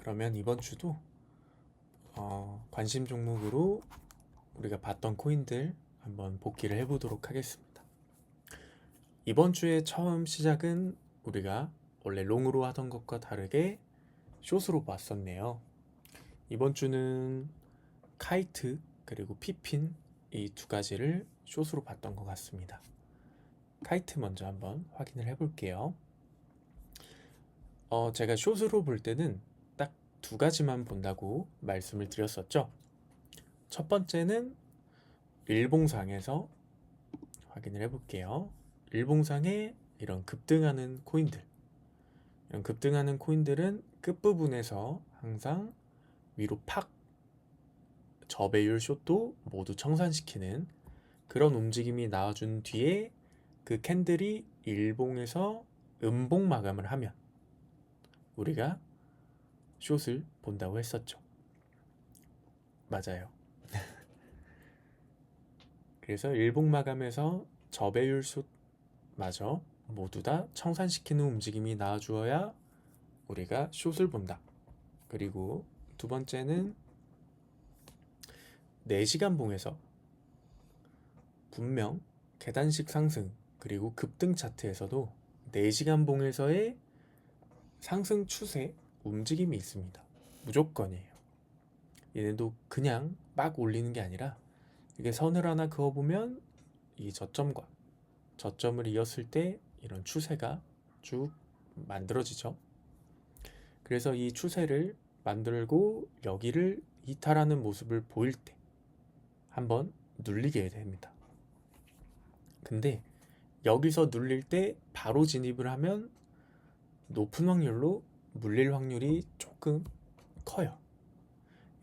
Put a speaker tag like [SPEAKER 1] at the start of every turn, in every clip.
[SPEAKER 1] 그러면 이번 주도 관심 종목으로 우리가 봤던 코인들 한번 복기를 해보도록 하겠습니다. 이번 주에 처음 시작은 우리가 원래 롱으로 하던 것과 다르게 숏으로 봤었네요. 이번 주는 카이트 그리고 피핀 이 두 가지를 숏으로 봤던 것 같습니다. 카이트 먼저 한번 확인을 해볼게요. 제가 숏으로 볼 때는 딱 두 가지만 본다고 말씀을 드렸었죠. 첫 번째는 일봉상에서 확인을 해볼게요. 일봉상에 이런 급등하는 코인들, 이런 급등하는 코인들은 끝부분에서 항상 위로 팍 저배율 숏도 모두 청산시키는 그런 움직임이 나와준 뒤에 그 캔들이 일봉에서 음봉 마감을 하면 우리가 숏을 본다고 했었죠. 맞아요. 그래서 일봉 마감에서 저배율 숏마저 모두 다 청산시키는 움직임이 나와주어야 우리가 숏을 본다. 그리고 두 번째는 4시간 봉에서 분명 계단식 상승 그리고 급등 차트에서도 4시간 봉에서의 상승 추세 움직임이 있습니다. 무조건이에요. 얘네도 그냥 막 올리는 게 아니라 이게 선을 하나 그어보면 이 저점과 저점을 이었을 때 이런 추세가 쭉 만들어지죠. 그래서 이 추세를 만들고 여기를 이탈하는 모습을 보일 때 한번 눌리게 됩니다. 근데 여기서 눌릴 때 바로 진입을 하면 높은 확률로 물릴 확률이 조금 커요.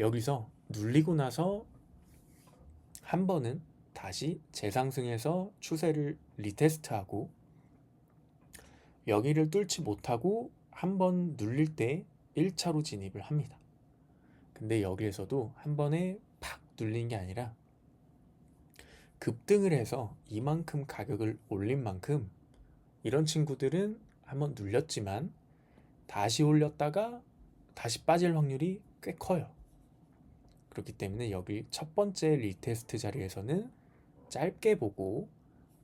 [SPEAKER 1] 여기서 눌리고 나서 한 번은 다시 재상승해서 추세를 리테스트하고 여기를 뚫지 못하고 한 번 눌릴 때 1차로 진입을 합니다. 근데 여기에서도 한 번에 팍 눌린 게 아니라 급등을 해서 이만큼 가격을 올린 만큼 이런 친구들은 한번 눌렸지만 다시 올렸다가 다시 빠질 확률이 꽤 커요. 그렇기 때문에 여기 첫 번째 리테스트 자리에서는 짧게 보고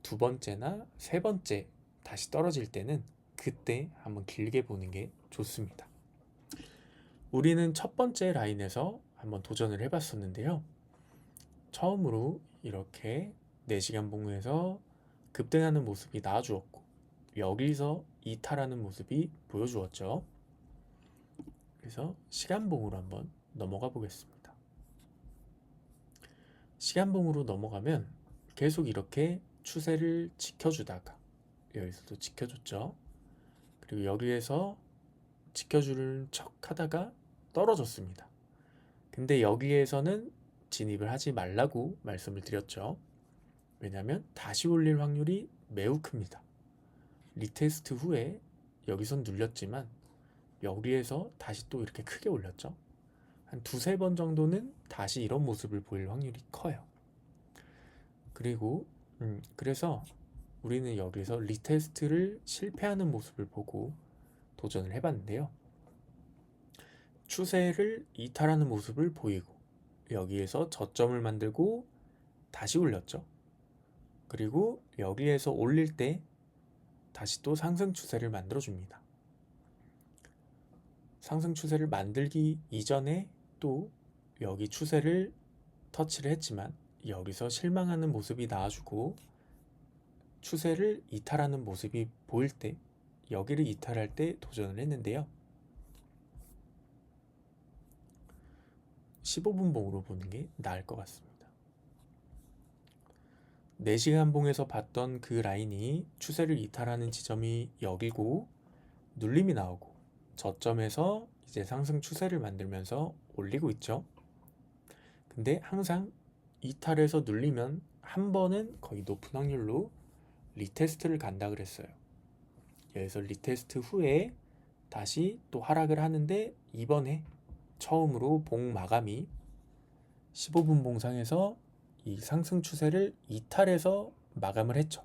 [SPEAKER 1] 두 번째나 세 번째 다시 떨어질 때는 그때 한번 길게 보는 게 좋습니다. 우리는 첫 번째 라인에서 한번 도전을 해봤었는데요. 처음으로 이렇게 4시간 봉에서 급등하는 모습이 나와주었고 여기서 이탈하는 모습이 보여주었죠. 그래서 시간봉으로 한번 넘어가 보겠습니다. 시간봉으로 넘어가면 계속 이렇게 추세를 지켜주다가 여기서도 지켜줬죠. 그리고 여기에서 지켜주는 척 하다가 떨어졌습니다. 근데 여기에서는 진입을 하지 말라고 말씀을 드렸죠. 왜냐하면 다시 올릴 확률이 매우 큽니다. 리테스트 후에 여기선 눌렸지만 여기에서 다시 또 이렇게 크게 올렸죠. 한 두세 번 정도는 다시 이런 모습을 보일 확률이 커요. 그리고 그래서 우리는 여기서 리테스트를 실패하는 모습을 보고 도전을 해봤는데요. 추세를 이탈하는 모습을 보이고 여기에서 저점을 만들고 다시 올렸죠. 그리고 여기에서 올릴 때 다시 또 상승 추세를 만들어줍니다. 상승 추세를 만들기 이전에 또 여기 추세를 터치를 했지만 여기서 실망하는 모습이 나와주고 추세를 이탈하는 모습이 보일 때 여기를 이탈할 때 도전을 했는데요. 15분 봉으로 보는 게 나을 것 같습니다. 4시간 봉에서 봤던 그 라인이 추세를 이탈하는 지점이 여기고 눌림이 나오고 저점에서 이제 상승 추세를 만들면서 올리고 있죠. 근데 항상 이탈해서 눌리면 한 번은 거의 높은 확률로 리테스트를 간다 그랬어요. 여기서 리테스트 후에 다시 또 하락을 하는데 이번에 처음으로 봉 마감이 15분 봉상에서 이 상승 추세를 이탈해서 마감을 했죠.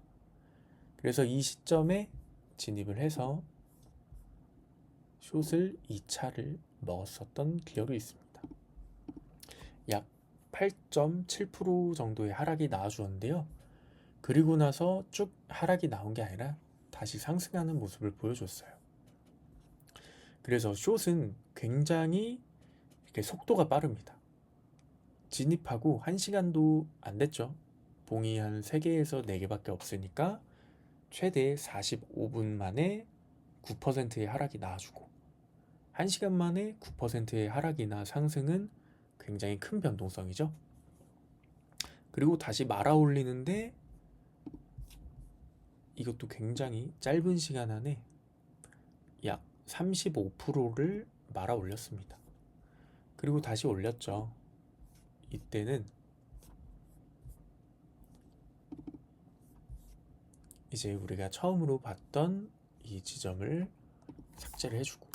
[SPEAKER 1] 그래서 이 시점에 진입을 해서 숏을 2차를 먹었었던 기억이 있습니다. 약 8.7% 정도의 하락이 나와주었는데요. 그리고 나서 쭉 하락이 나온 게 아니라 다시 상승하는 모습을 보여줬어요. 그래서 숏은 굉장히 이렇게 속도가 빠릅니다. 진입하고 1시간도 안 됐죠. 봉이 한 3개에서 4개밖에 없으니까 최대 45분 만에 9%의 하락이 나와주고 1시간 만에 9%의 하락이나 상승은 굉장히 큰 변동성이죠. 그리고 다시 말아 올리는데 이것도 굉장히 짧은 시간 안에 약 35%를 말아 올렸습니다. 그리고 다시 올렸죠. 이때는 이제 우리가 처음으로 봤던 이 지점을 삭제를 해주고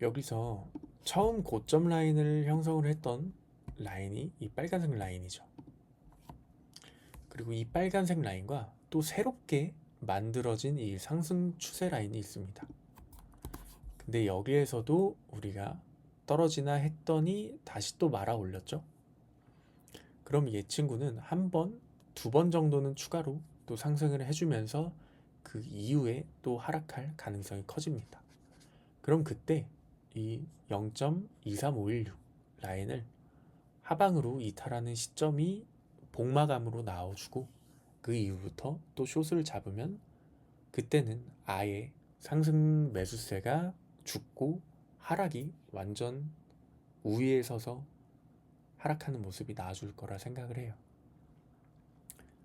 [SPEAKER 1] 여기서 처음 고점 라인을 형성을 했던 라인이 이 빨간색 라인이죠. 그리고 이 빨간색 라인과 또 새롭게 만들어진 이 상승 추세 라인이 있습니다. 근데 여기에서도 우리가 떨어지나 했더니 다시 또 말아 올렸죠. 그럼 이 친구는 한 번, 2번 정도는 추가로 또 상승을 해주면서 그 이후에 또 하락할 가능성이 커집니다. 그럼 그때 이 0.23516 라인을 하방으로 이탈하는 시점이 복마감으로 나와주고 그 이후부터 또 숏을 잡으면 그때는 아예 상승 매수세가 죽고 하락이 완전 우위에 서서 하락하는 모습이 나와줄 거라 생각을 해요.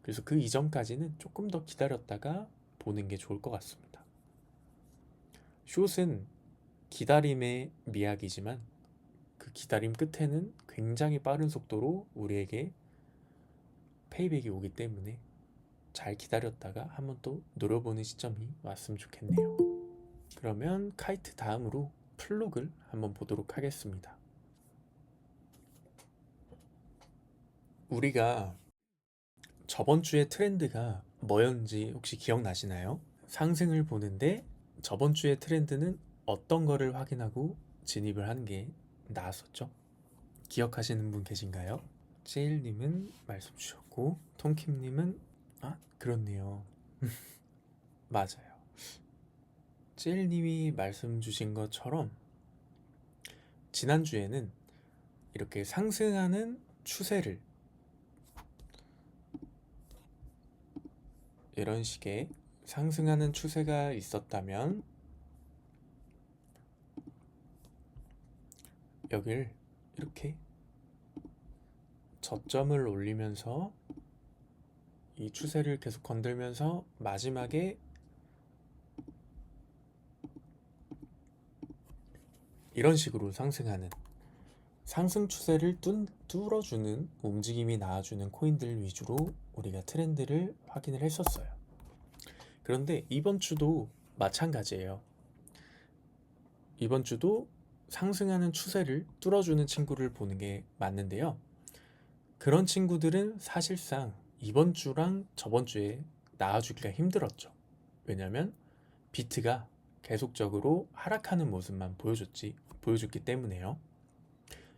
[SPEAKER 1] 그래서 그 이전까지는 조금 더 기다렸다가 보는 게 좋을 것 같습니다. 숏은 기다림의 미학이지만 그 기다림 끝에는 굉장히 빠른 속도로 우리에게 페이백이 오기 때문에 잘 기다렸다가 한번 또 노려보는 시점이 왔으면 좋겠네요. 그러면 카이트 다음으로 플록을 한번 보도록 하겠습니다. 우리가 저번 주의 트렌드가 뭐였는지 혹시 기억나시나요? 상승을 보는데 저번 주의 트렌드는 어떤 거를 확인하고 진입을 하는 게 나았었죠? 기억하시는 분 계신가요? 제일님은 말씀 주셨고 통킴님은 그렇네요. 맞아요. 제일님이 말씀 주신 것처럼 지난주에는 이렇게 상승하는 추세를 이런 식의 상승하는 추세가 있었다면 여길 이렇게 저점을 올리면서 이 추세를 계속 건들면서 마지막에 이런 식으로 상승하는 상승 추세를 뚫어주는 움직임이 나와주는 코인들 위주로 우리가 트렌드를 확인을 했었어요. 그런데 이번 주도 마찬가지예요. 이번 주도 상승하는 추세를 뚫어주는 친구를 보는 게 맞는데요. 그런 친구들은 사실상 이번 주랑 저번 주에 나와주기가 힘들었죠. 왜냐면 비트가 계속적으로 하락하는 모습만 보여줬기 때문에요.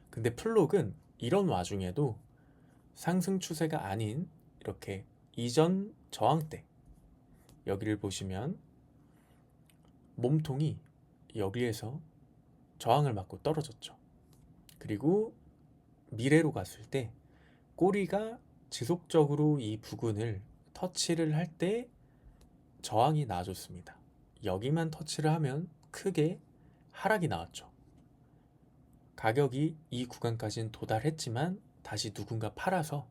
[SPEAKER 1] 근데 플록은 이런 와중에도 상승 추세가 아닌 이렇게 이전 저항대 여기를 보시면 몸통이 여기에서 저항을 맞고 떨어졌죠. 그리고 미래로 갔을 때 꼬리가 지속적으로 이 부근을 터치를 할 때 저항이 나와줬습니다. 여기만 터치를 하면 크게 하락이 나왔죠. 가격이 이 구간까지는 도달했지만 다시 누군가 팔아서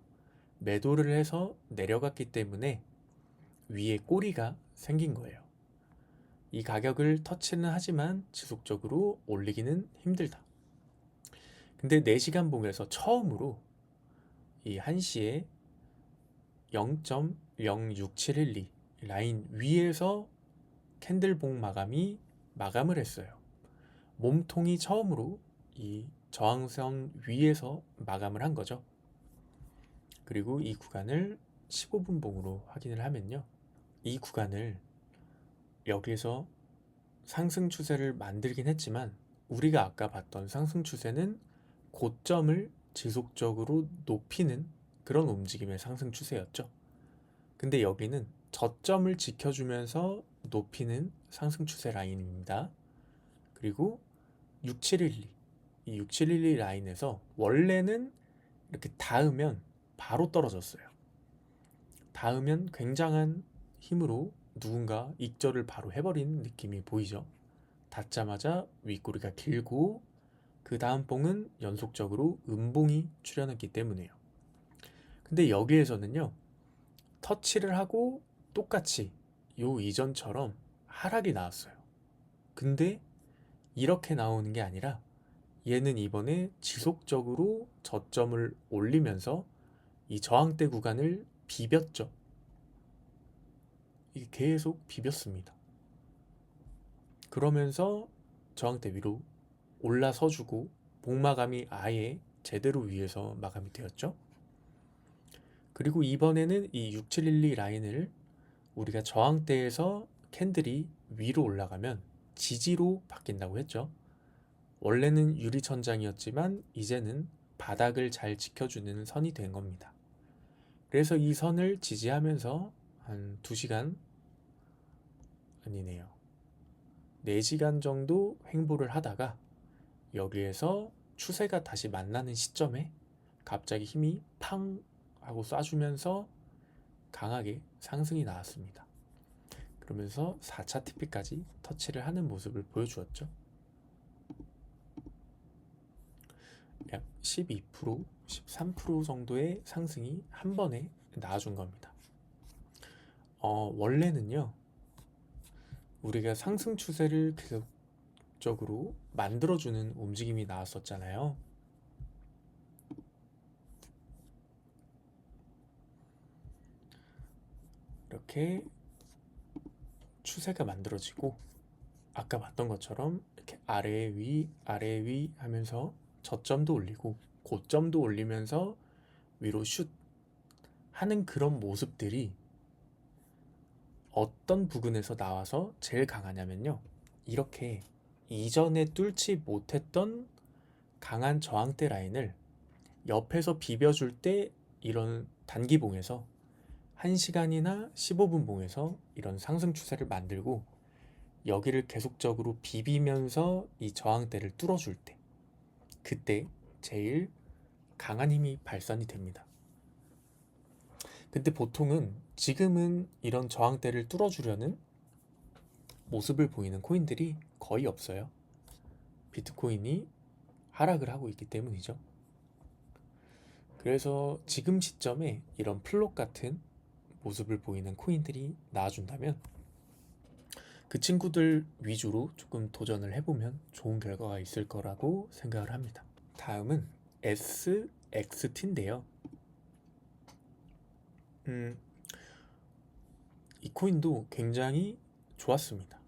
[SPEAKER 1] 매도를 해서 내려갔기 때문에 위에 꼬리가 생긴 거예요. 이 가격을 터치는 하지만 지속적으로 올리기는 힘들다. 근데 4시간 봉에서 처음으로 이 1시에 0.06712 라인 위에서 캔들봉 마감이 마감을 했어요. 몸통이 처음으로 이 저항선 위에서 마감을 한 거죠. 그리고 이 구간을 15분봉으로 확인을 하면요. 이 구간을 여기에서 상승 추세를 만들긴 했지만 우리가 아까 봤던 상승 추세는 고점을 지속적으로 높이는 그런 움직임의 상승 추세였죠. 근데 여기는 저점을 지켜주면서 높이는 상승 추세 라인입니다. 그리고 6712, 이 6712 라인에서 원래는 이렇게 닿으면 바로 떨어졌어요. 닿으면 굉장한 힘으로 누군가 익절을 바로 해버린 느낌이 보이죠. 닿자마자 윗꼬리가 길고 그 다음 봉은 연속적으로 음봉이 출현했기 때문에요. 근데 여기에서는요, 터치를 하고 똑같이 요 이전처럼 하락이 나왔어요. 근데 이렇게 나오는 게 아니라 얘는 이번에 지속적으로 저점을 올리면서 이 저항대 구간을 비볐죠. 이게 계속 비볐습니다. 그러면서 저항대 위로 올라서주고 복마감이 아예 제대로 위에서 마감이 되었죠. 그리고 이번에는 이 6712 라인을 우리가 저항대에서 캔들이 위로 올라가면 지지로 바뀐다고 했죠. 원래는 유리천장이었지만 이제는 바닥을 잘 지켜주는 선이 된 겁니다. 그래서 이 선을 지지하면서 한 2시간 아니네요. 4시간 정도 횡보를 하다가 여기에서 추세가 다시 만나는 시점에 갑자기 힘이 팡 하고 쏴주면서 강하게 상승이 나왔습니다. 그러면서 4차 TP까지 터치를 하는 모습을 보여주었죠. 약 12%, 13% 정도의 상승이 한 번에 나와준 겁니다. 원래는요, 우리가 상승 추세를 계속적으로 만들어주는 움직임이 나왔었잖아요. 이렇게 추세가 만들어지고 아까 봤던 것처럼 이렇게 아래 위 아래 위 하면서 저점도 올리고 고점도 올리면서 위로 슛 하는 그런 모습들이 어떤 부근에서 나와서 제일 강하냐면요, 이렇게 이전에 뚫지 못했던 강한 저항대 라인을 옆에서 비벼줄 때 이런 단기봉에서 1시간이나 15분 봉에서 이런 상승 추세를 만들고 여기를 계속적으로 비비면서 이 저항대를 뚫어줄 때, 그때 제일 강한 힘이 발산이 됩니다. 근데 보통은 지금은 이런 저항대를 뚫어주려는 모습을 보이는 코인들이 거의 없어요. 비트코인이 하락을 하고 있기 때문이죠. 그래서 지금 시점에 이런 플롯 같은 모습을 보이는 코인들이 나와준다면 그 친구들 위주로 조금 도전을 해보면 좋은 결과가 있을 거라고 생각을 합니다. 다음은 SXT인데요. 이 코인도 굉장히 좋았습니다.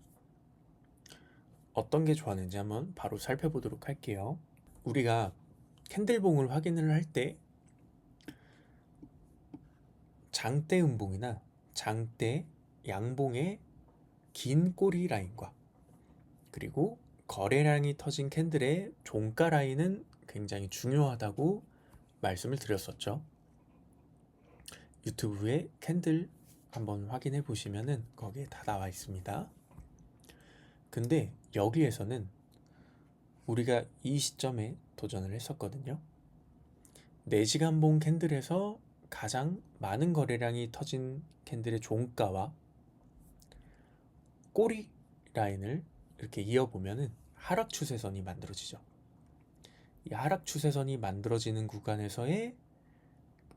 [SPEAKER 1] 어떤 게 좋았는지 한번 바로 살펴보도록 할게요. 우리가 캔들봉을 확인을 할 때 장대 음봉이나 장대 양봉의 긴 꼬리 라인과 그리고 거래량이 터진 캔들의 종가 라인은 굉장히 중요하다고 말씀을 드렸었죠. 유튜브에 캔들 한번 확인해 보시면은 거기에 다 나와 있습니다. 근데 여기에서는 우리가 이 시점에 도전을 했었거든요. 4시간 봉 캔들에서 가장 많은 거래량이 터진 캔들의 종가와 꼬리 라인을 이렇게 이어보면은 하락 추세선이 만들어지죠. 이 하락 추세선이 만들어지는 구간에서의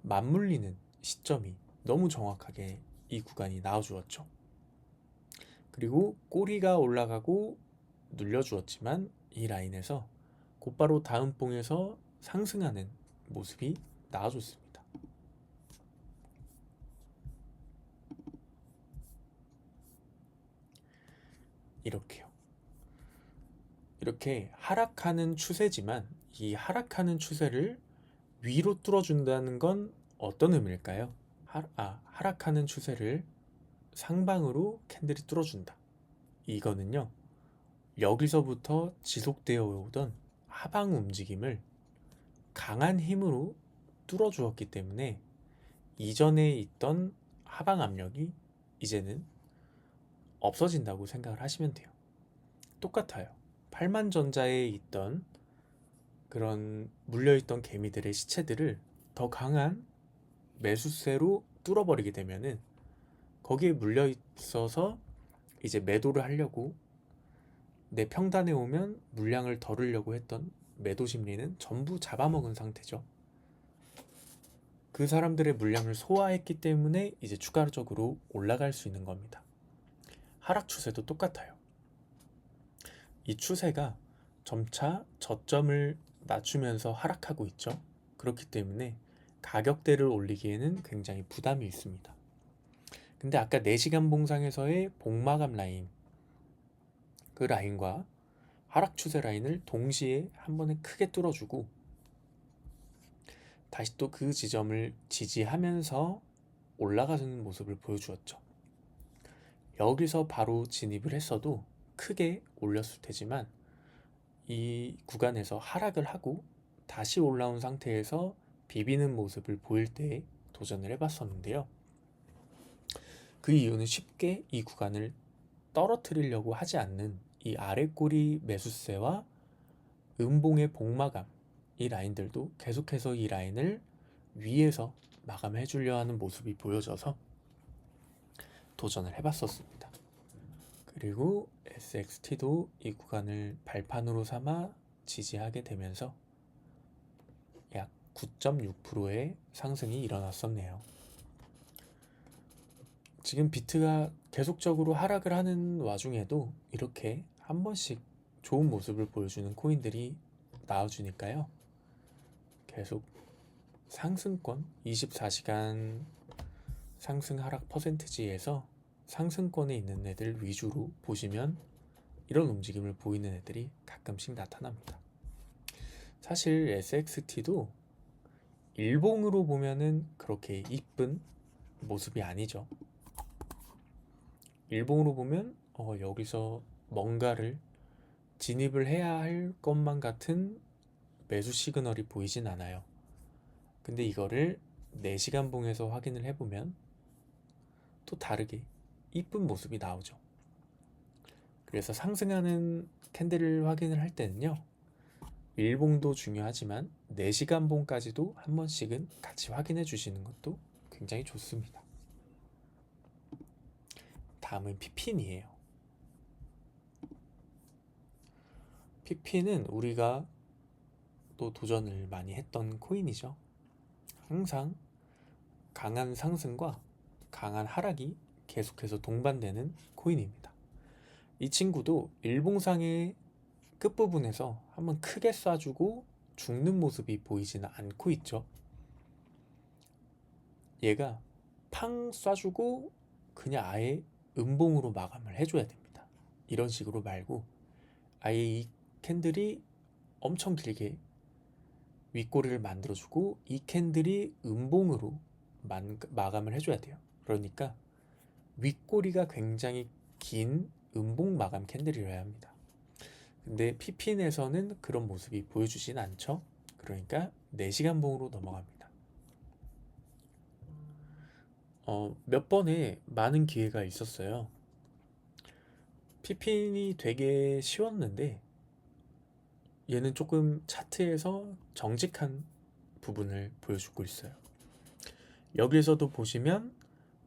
[SPEAKER 1] 맞물리는 시점이 너무 정확하게 이 구간이 나와주었죠. 그리고 꼬리가 올라가고 눌려주었지만 이 라인에서 곧바로 다음 봉에서 상승하는 모습이 나와줬습니다. 이렇게요. 이렇게 하락하는 추세지만 이 하락하는 추세를 위로 뚫어준다는 건 어떤 의미일까요? 하락하는 추세를 상방으로 캔들이 뚫어준다. 이거는요, 여기서부터 지속되어 오던 하방 움직임을 강한 힘으로 뚫어주었기 때문에 이전에 있던 하방 압력이 이제는 없어진다고 생각을 하시면 돼요. 똑같아요. 팔만전자에 있던 그런 물려있던 개미들의 시체들을 더 강한 매수세로 뚫어버리게 되면은 거기에 물려있어서 이제 매도를 하려고 내 평단에 오면 물량을 덜으려고 했던 매도 심리는 전부 잡아먹은 상태죠. 그 사람들의 물량을 소화했기 때문에 이제 추가적으로 올라갈 수 있는 겁니다. 하락 추세도 똑같아요. 이 추세가 점차 저점을 낮추면서 하락하고 있죠. 그렇기 때문에 가격대를 올리기에는 굉장히 부담이 있습니다. 근데 아까 4시간 봉상에서의 복마감 라인, 그 라인과 하락 추세 라인을 동시에 한 번에 크게 뚫어주고 다시 또 그 지점을 지지하면서 올라가는 모습을 보여주었죠. 여기서 바로 진입을 했어도 크게 올렸을 테지만 이 구간에서 하락을 하고 다시 올라온 상태에서 비비는 모습을 보일 때 도전을 해봤었는데요. 그 이유는 쉽게 이 구간을 떨어뜨리려고 하지 않는 이 아래 꼬리 매수세와 음봉의 복마감, 이 라인들도 계속해서 이 라인을 위에서 마감해 주려 하는 모습이 보여져서 도전을 해봤었습니다. 그리고 SXT도 이 구간을 발판으로 삼아 지지하게 되면서 약 9.6%의 상승이 일어났었네요. 지금 비트가 계속적으로 하락을 하는 와중에도 이렇게 한 번씩 좋은 모습을 보여주는 코인들이 나와주니까요. 계속 상승권 24시간 상승 하락 퍼센티지에서 상승권에 있는 애들 위주로 보시면 이런 움직임을 보이는 애들이 가끔씩 나타납니다. 사실 SXT도 일봉으로 보면은 그렇게 이쁜 모습이 아니죠. 일봉으로 보면 여기서 뭔가를 진입을 해야 할 것만 같은 매수 시그널이 보이진 않아요. 근데 이거를 4시간 봉에서 확인을 해보면 또 다르게 이쁜 모습이 나오죠. 그래서 상승하는 캔들을 확인을 할 때는요, 일봉도 중요하지만 4시간 봉까지도 한 번씩은 같이 확인해 주시는 것도 굉장히 좋습니다. 다음은 피핀이에요. 피핀은 우리가 또 도전을 많이 했던 코인이죠. 항상 강한 상승과 강한 하락이 계속해서 동반되는 코인입니다. 이 친구도 일봉상의 끝부분에서 한번 크게 쏴주고 죽는 모습이 보이지는 않고 있죠. 얘가 팡 쏴주고 그냥 아예 음봉으로 마감을 해줘야 됩니다. 이런 식으로 말고 아예 이 캔들이 엄청 길게 윗꼬리를 만들어주고 이 캔들이 음봉으로 마감을 해줘야 돼요. 그러니까 윗꼬리가 굉장히 긴 음봉 마감 캔들이어야 합니다. 근데 피핀에서는 그런 모습이 보여주진 않죠. 그러니까 4시간 봉으로 넘어갑니다. 몇 번에 많은 기회가 있었어요. 피핀이 되게 쉬웠는데 얘는 조금 차트에서 정직한 부분을 보여주고 있어요. 여기에서도 보시면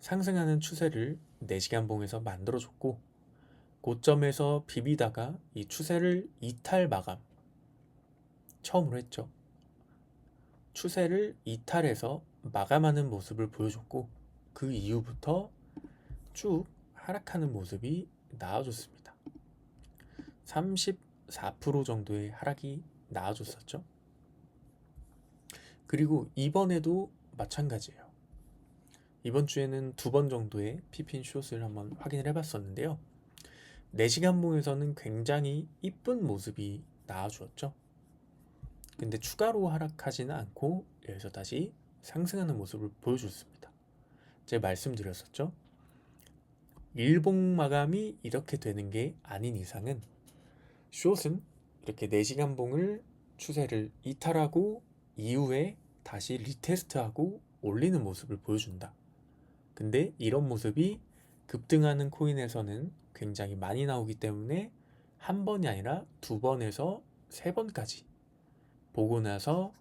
[SPEAKER 1] 상승하는 추세를 4시간 봉에서 만들어줬고 고점에서 비비다가 이 추세를 이탈 마감 처음으로 했죠. 추세를 이탈해서 마감하는 모습을 보여줬고 그 이후부터 쭉 하락하는 모습이 나와줬습니다. 34% 정도의 하락이 나와줬었죠. 그리고 이번에도 마찬가지예요. 이번 주에는 2번 정도의 피핀 숏을 한번 확인을 해봤었는데요. 4시간 봉에서는 굉장히 이쁜 모습이 나와주었죠. 근데 추가로 하락하지는 않고 여기서 다시 상승하는 모습을 보여줬습니다. 제가 말씀드렸었죠. 일봉 마감이 이렇게 되는 게 아닌 이상은 숏은 이렇게 4시간 봉을 추세를 이탈하고 이후에 다시 리테스트하고 올리는 모습을 보여준다. 근데 이런 모습이 급등하는 코인에서는 굉장히 많이 나오기 때문에 한 번이 아니라 2번에서 3번까지 보고 나서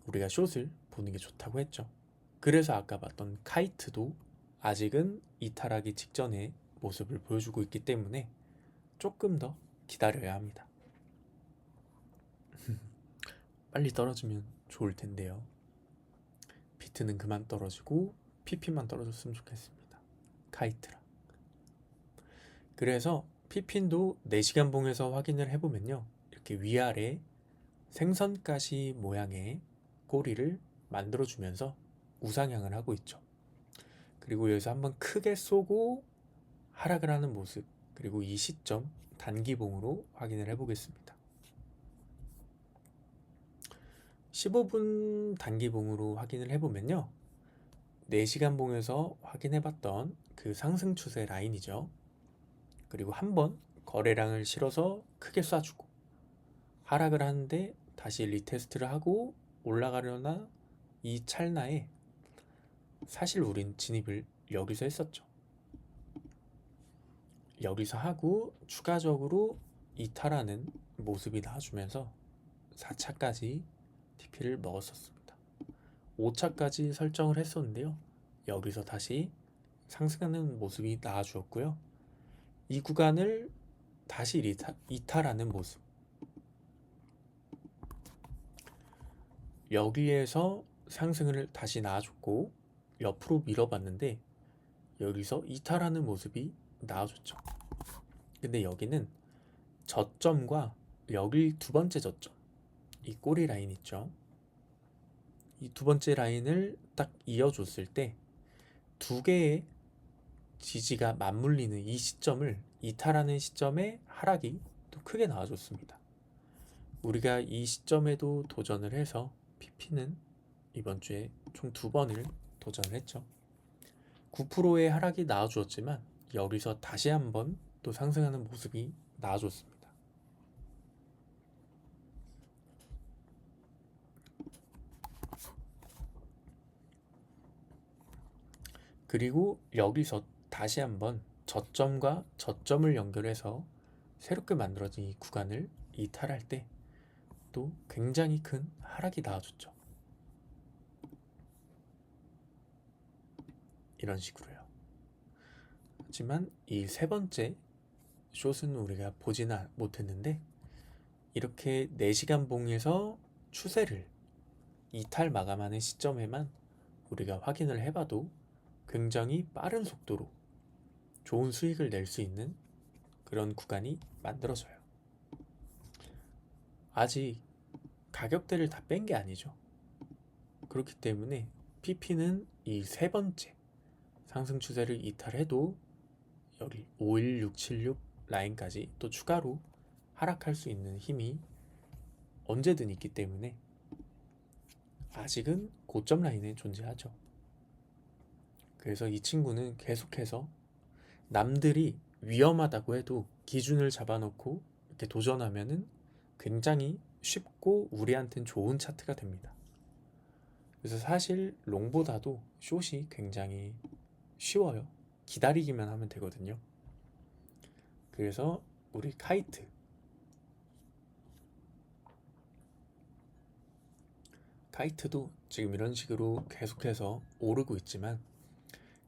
[SPEAKER 1] 우리가 숏을 보는 게 좋다고 했죠. 그래서 아까 봤던 카이트도 아직은 이탈하기 직전의 모습을 보여주고 있기 때문에 조금 더 기다려야 합니다. 빨리 떨어지면 좋을 텐데요. 비트는 그만 떨어지고 PP만 떨어졌으면 좋겠습니다. 카이트랑. 그래서 PP도 4시간 봉에서 확인을 해보면요. 이렇게 위아래 생선가시 모양의 꼬리를 만들어주면서 우상향을 하고 있죠. 그리고 여기서 한번 크게 쏘고 하락을 하는 모습, 그리고 이 시점 단기봉으로 확인을 해보겠습니다. 15분 단기봉으로 확인을 해보면요. 4시간 봉에서 확인해봤던 그 상승 추세 라인이죠. 그리고 한번 거래량을 실어서 크게 쏴주고 하락을 하는데 다시 리테스트를 하고 올라가려나 이 찰나에 사실 우린 진입을 여기서 했었죠. 여기서 하고 추가적으로 이탈하는 모습이 나와주면서 4차까지 TP를 먹었었습니다. 5차까지 설정을 했었는데요. 여기서 다시 상승하는 모습이 나와주었고요. 이 구간을 다시 이탈하는 모습. 여기에서 상승을 다시 나와줬고 옆으로 밀어봤는데 여기서 이탈하는 모습이 나와줬죠. 근데 여기는 저점과 여기 2번째 저점, 이 꼬리 라인 있죠. 이 2번째 라인을 딱 이어줬을 때 2개의 지지가 맞물리는 이 시점을 이탈하는 시점에 하락이 또 크게 나와줬습니다. 우리가 이 시점에도 도전을 해서 PP는 이번 주에 총 2번을 도전을 했죠. 9%의 하락이 나와주었지만 여기서 다시 한번 또 상승하는 모습이 나와줬습니다. 그리고 여기서 다시 한번 저점과 저점을 연결해서 새롭게 만들어진 이 구간을 이탈할 때 또 굉장히 큰 하락이 나와줬죠. 이런 식으로요. 하지만 이 3번째 숏은 우리가 보지는 못했는데 이렇게 4시간 봉에서 추세를 이탈 마감하는 시점에만 우리가 확인을 해봐도 굉장히 빠른 속도로 좋은 수익을 낼 수 있는 그런 구간이 만들어져요. 아직 가격대를 다 뺀 게 아니죠. 그렇기 때문에 PP는 이 3번째 상승 추세를 이탈해도 여기 51676 라인까지 또 추가로 하락할 수 있는 힘이 언제든 있기 때문에 아직은 고점 라인에 존재하죠. 그래서 이 친구는 계속해서 남들이 위험하다고 해도 기준을 잡아놓고 이렇게 도전하면은 굉장히 쉽고 우리한테는 좋은 차트가 됩니다. 그래서 사실 롱보다도 숏이 굉장히 쉬워요. 기다리기만 하면 되거든요. 그래서 우리 카이트도 지금 이런 식으로 계속해서 오르고 있지만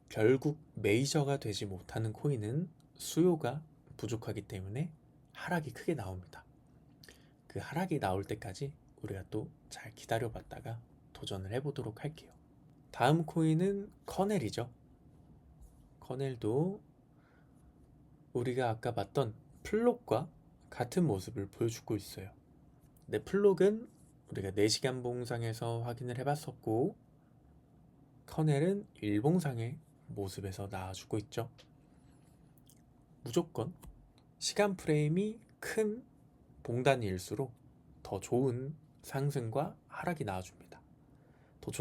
[SPEAKER 1] 결국 메이저가 되지 못하는 코인은 수요가 부족하기 때문에 하락이 크게 나옵니다. 그 하락이 나올 때까지 우리가 또 잘 기다려봤다가 도전을 해보도록 할게요. 다음 코인은 커넬이죠. 커넬도 우리가 아까 봤던 플록과 같은 모습을 보여주고 있어요. 근데 플록은 우리가 4시간 봉상에서 확인을 해봤었고 커넬은 일봉상의 모습에서 나와주고 있죠. 무조건 시간 프레임이 큰 봉단일수록 더 좋은 상승과 하락이 나와줍니다. 더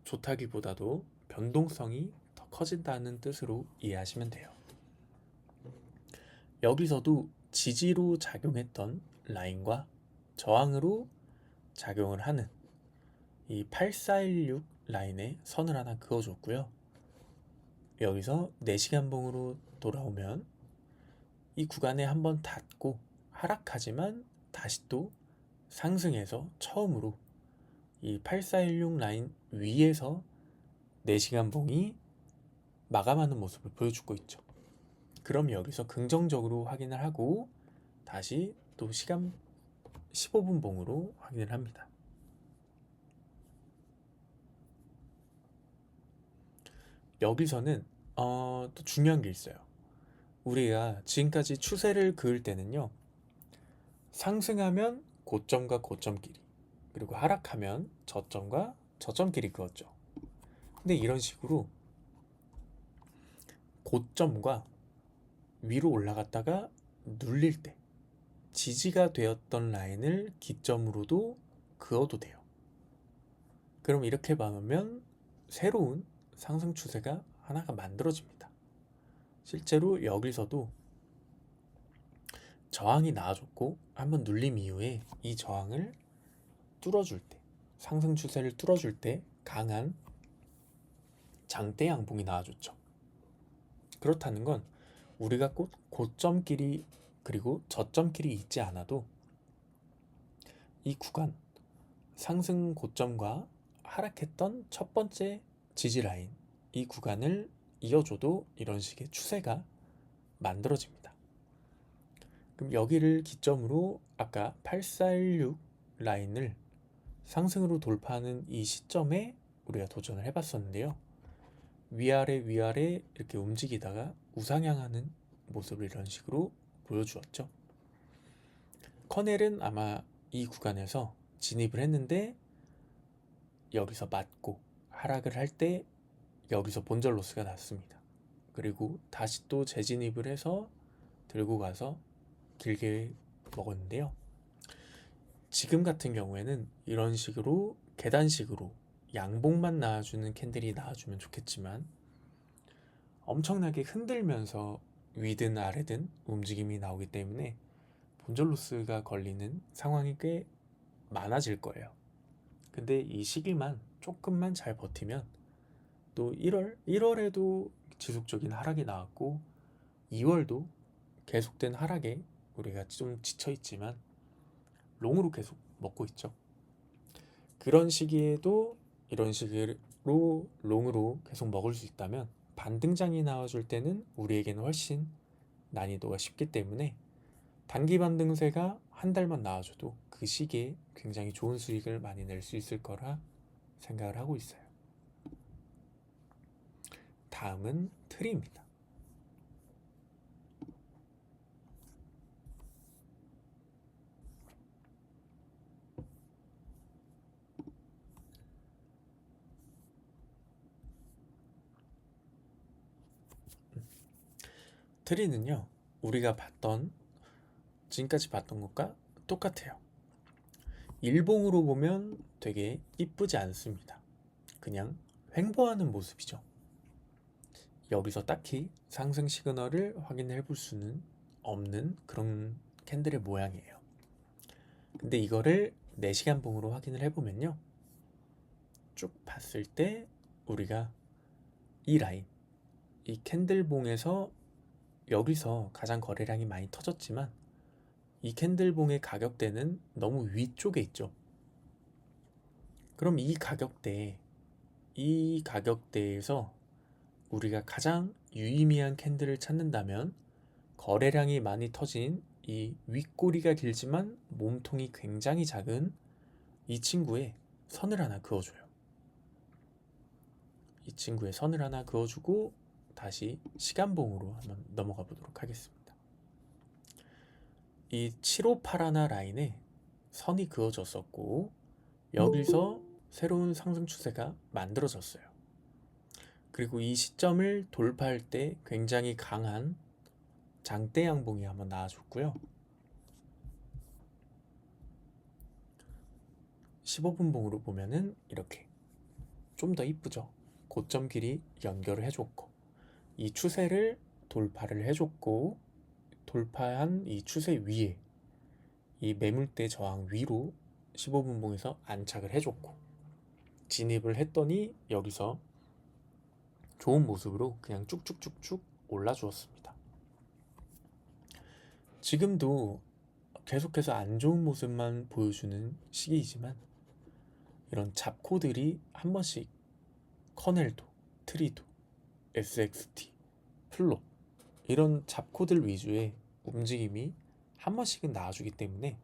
[SPEAKER 1] 좋다기보다도 변동성이 더 커진다는 뜻으로 이해하시면 돼요. 여기서도 지지로 작용했던 라인과 저항으로 작용을 하는 이 8416 라인에 선을 하나 그어줬고요. 여기서 4시간봉으로 돌아오면 이 구간에 한번 닿고 하락하지만 다시 또 상승해서 처음으로 이 8416 라인 위에서 4시간봉이 마감하는 모습을 보여주고 있죠. 그럼 여기서 긍정적으로 확인을 하고 다시 또 시간 15분 봉으로 확인을 합니다. 여기서는 또 중요한 게 있어요. 우리가 지금까지 추세를 그을 때는요, 상승하면 고점과 고점끼리, 그리고 하락하면 저점과 저점끼리 그었죠. 근데 이런 식으로 고점과 위로 올라갔다가 눌릴 때 지지가 되었던 라인을 기점으로도 그어도 돼요. 그럼 이렇게 봐놓으면 새로운 상승 추세가 하나가 만들어집니다. 실제로 여기서도 저항이 나와줬고 한번 눌림 이후에 이 저항을 뚫어줄 때, 상승 추세를 뚫어줄 때 강한 장대 양봉이 나와줬죠. 그렇다는 건 우리가 꼭 고점끼리 그리고 저점끼리 있지 않아도 이 구간 상승 고점과 하락했던 첫 번째 지지 라인 이 구간을 이어줘도 이런 식의 추세가 만들어집니다. 그럼 여기를 기점으로 아까 8416 라인을 상승으로 돌파하는 이 시점에 우리가 도전을 해봤었는데요. 위아래 이렇게 움직이다가 우상향하는 모습을 이런 식으로 보여주었죠. 커넬은 아마 이 구간에서 진입을 했는데 여기서 맞고 하락을 할 때 여기서 본절 로스가 났습니다. 그리고 다시 또 재진입을 해서 들고 가서 길게 먹었는데요. 지금 같은 경우에는 이런 식으로 계단식으로 양봉만 나와주는 캔들이 나와주면 좋겠지만 엄청나게 흔들면서 위든 아래든 움직임이 나오기 때문에 본절 로스가 걸리는 상황이 꽤 많아질 거예요. 근데 이 시기만 조금만 잘 버티면 또 1월에도 지속적인 하락이 나왔고 2월도 계속된 하락에 우리가 좀 지쳐있지만 롱으로 계속 먹고 있죠. 그런 시기에도 이런 식으로 롱으로 계속 먹을 수 있다면 반등장이 나와줄 때는 우리에게는 훨씬 난이도가 쉽기 때문에 단기 반등세가 한 달만 나와줘도 그 시기에 굉장히 좋은 수익을 많이 낼 수 있을 거라 생각을 하고 있어요. 다음은 트리입니다. 트리는요, 우리가 지금까지 봤던 것과 똑같아요. 일봉으로 보면 되게 이쁘지 않습니다. 그냥 횡보하는 모습이죠. 여기서 딱히 상승 시그널을 확인해 볼 수는 없는 그런 캔들의 모양이에요. 근데 이거를 4시간 봉으로 확인을 해보면요, 쭉 봤을 때 우리가 이 라인, 이 캔들봉에서 여기서 가장 거래량이 많이 터졌지만 이 캔들봉의 가격대는 너무 위쪽에 있죠. 그럼 이 가격대에서 우리가 가장 유의미한 캔들을 찾는다면 거래량이 많이 터진 이 윗꼬리가 길지만 몸통이 굉장히 작은 이 친구에 선을 하나 그어줘요. 이 친구에 선을 하나 그어주고 다시 시간봉으로 한번 넘어가 보도록 하겠습니다. 이 7581 라인에 선이 그어졌었고 여기서 새로운 상승 추세가 만들어졌어요. 그리고 이 시점을 돌파할 때 굉장히 강한 장대 양봉이 한번 나와줬고요. 15분봉으로 보면은 이렇게 좀 더 이쁘죠. 고점 길이 연결을 해줬고 이 추세를 돌파를 해줬고 돌파한 이 추세 위에 이 매물대 저항 위로 15분봉에서 안착을 해줬고 진입을 했더니 여기서 좋은 모습으로 그냥 쭉쭉쭉쭉 올라주었습니다. 지금도 계속해서 안 좋은 모습만 보여주는 시기이지만 이런 잡코들이 한 번씩 커넬도, 트리도, SXT, 플롯 이런 잡코들 위주의 움직임이 한 번씩은 나와주기 때문에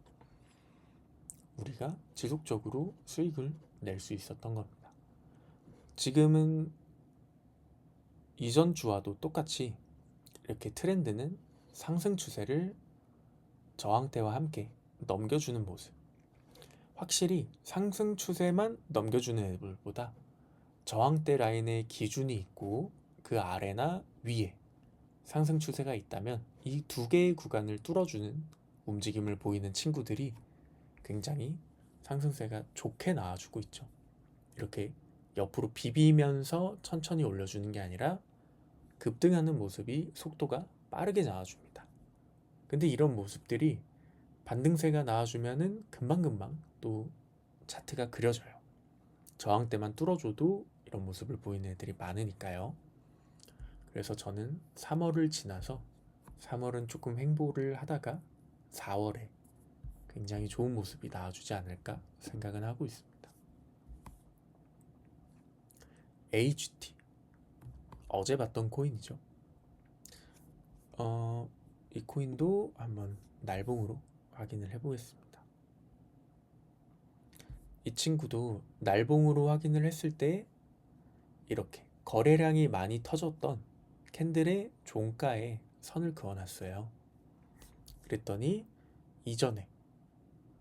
[SPEAKER 1] 우리가 지속적으로 수익을 낼 수 있었던 겁니다. 지금은 이전 주와도 똑같이 이렇게 트렌드는 상승 추세를 저항대와 함께 넘겨주는 모습. 확실히 상승 추세만 넘겨주는 애들보다 저항대 라인의 기준이 있고 그 아래나 위에 상승 추세가 있다면 이 두 개의 구간을 뚫어주는 움직임을 보이는 친구들이 굉장히 상승세가 좋게 나와주고 있죠. 이렇게 옆으로 비비면서 천천히 올려주는 게 아니라 급등하는 모습이 속도가 빠르게 나와줍니다. 근데 이런 모습들이 반등세가 나와주면은 금방금방 또 차트가 그려져요. 저항대만 뚫어줘도 이런 모습을 보이는 애들이 많으니까요. 그래서 저는 3월을 지나서 3월은 조금 횡보를 하다가 4월에 굉장히 좋은 모습이 나와주지 않을까 생각은 하고 있습니다. AGT 어제 봤던 코인이죠. 이 코인도 한번 날봉으로 확인을 해보겠습니다. 이 친구도 날봉으로 확인을 했을 때 이렇게 거래량이 많이 터졌던 캔들의 종가에 선을 그어놨어요. 그랬더니 이전에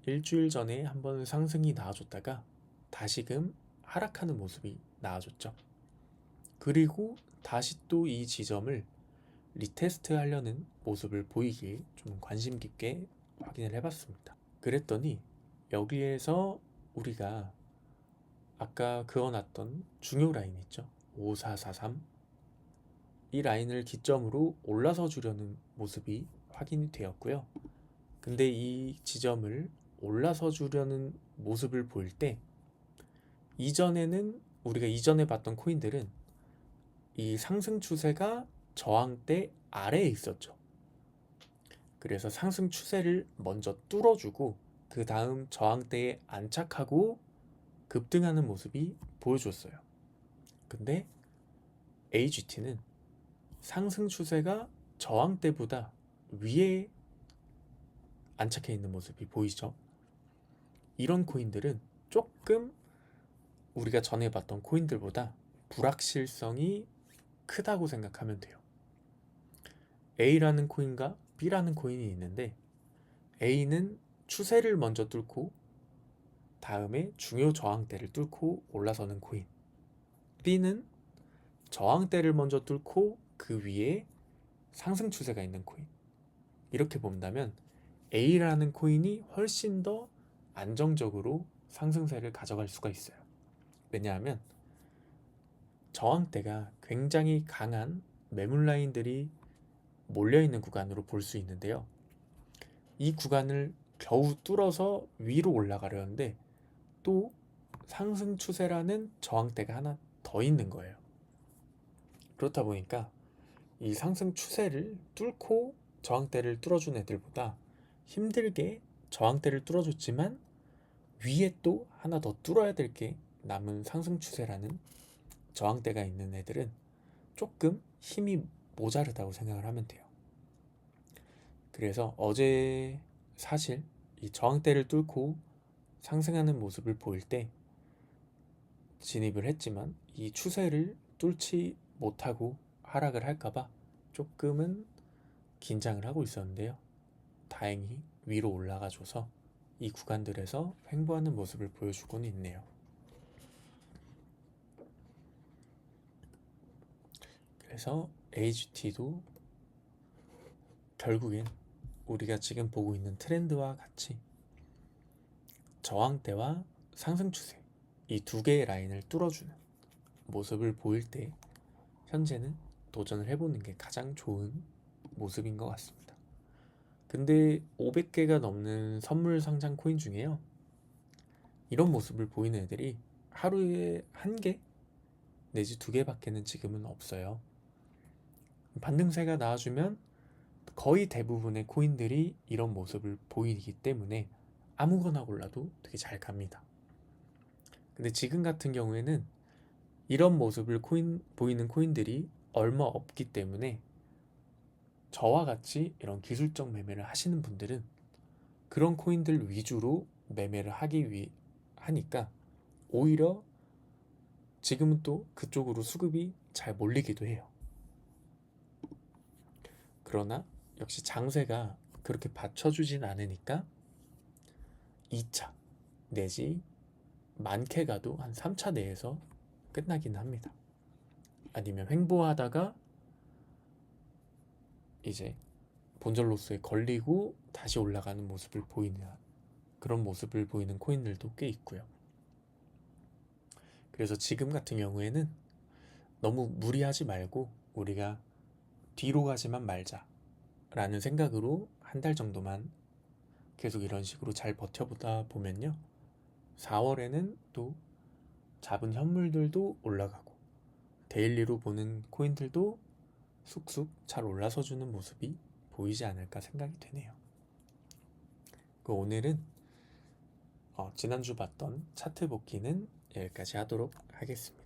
[SPEAKER 1] 일주일 전에 한번 상승이 나와줬다가 다시금 하락하는 모습이 나와줬죠. 그리고 다시 또 이 지점을 리테스트 하려는 모습을 보이길 좀 관심 깊게 확인을 해봤습니다. 그랬더니 여기에서 우리가 아까 그어놨던 중요 라인 있죠. 5443 이 라인을 기점으로 올라서 주려는 모습이 확인이 되었고요. 근데 이 지점을 올라서 주려는 모습을 보일 때 이전에는 우리가 이전에 봤던 코인들은 이 상승 추세가 저항대 아래에 있었죠. 그래서 상승 추세를 먼저 뚫어주고 그 다음 저항대에 안착하고 급등하는 모습이 보여줬어요. 근데 AGT는 상승 추세가 저항대보다 위에 안착해 있는 모습이 보이죠. 이런 코인들은 조금 우리가 전에 봤던 코인들보다 불확실성이 크다고 생각하면 돼요. A라는 코인과 B라는 코인이 있는데 A는 추세를 먼저 뚫고 다음에 중요 저항대를 뚫고 올라서는 코인, B는 저항대를 먼저 뚫고 그 위에 상승 추세가 있는 코인. 이렇게 본다면 A라는 코인이 훨씬 더 안정적으로 상승세를 가져갈 수가 있어요. 왜냐하면 저항대가 굉장히 강한 매물 라인들이 몰려있는 구간으로 볼 수 있는데요. 이 구간을 겨우 뚫어서 위로 올라가려는데 또 상승 추세라는 저항대가 하나 더 있는 거예요. 그렇다 보니까 이 상승 추세를 뚫고 저항대를 뚫어준 애들보다 힘들게 저항대를 뚫어줬지만 위에 또 하나 더 뚫어야 될 게 남은 상승 추세라는 저항대가 있는 애들은 조금 힘이 모자르다고 생각을 하면 돼요. 그래서 어제 사실 이 저항대를 뚫고 상승하는 모습을 보일 때 진입을 했지만 이 추세를 뚫지 못하고 하락을 할까봐 조금은 긴장을 하고 있었는데요. 다행히 위로 올라가줘서 이 구간들에서 횡보하는 모습을 보여주고는 있네요. 그래서 AGT도 결국엔 우리가 지금 보고 있는 트렌드와 같이 저항대와 상승 추세, 이 두 개의 라인을 뚫어주는 모습을 보일 때 현재는 도전을 해보는 게 가장 좋은 모습인 것 같습니다. 근데 500개가 넘는 선물 상장 코인 중에요, 이런 모습을 보이는 애들이 하루에 1개 내지 2개밖에는 지금은 없어요. 반등세가 나와주면 거의 대부분의 코인들이 이런 모습을 보이기 때문에 아무거나 골라도 되게 잘 갑니다. 근데 지금 같은 경우에는 이런 모습을 보이는 코인들이 얼마 없기 때문에 저와 같이 이런 기술적 매매를 하시는 분들은 그런 코인들 위주로 매매를 하니까 오히려 지금은 또 그쪽으로 수급이 잘 몰리기도 해요. 그러나 역시 장세가 그렇게 받쳐주진 않으니까 2차 내지 많게 가도 한 3차 내에서 끝나긴 합니다. 아니면 횡보하다가 이제 본전 로스에 걸리고 다시 올라가는 모습을 보이는, 그런 모습을 보이는 코인들도 꽤 있고요. 그래서 지금 같은 경우에는 너무 무리하지 말고 우리가 뒤로 가지만 말자 라는 생각으로 한 달 정도만 계속 이런 식으로 잘 버텨보다 보면요, 4월에는 또 잡은 현물들도 올라가고 데일리로 보는 코인들도 쑥쑥 잘 올라서주는 모습이 보이지 않을까 생각이 되네요. 오늘은 지난주 봤던 차트 복귀는 여기까지 하도록 하겠습니다.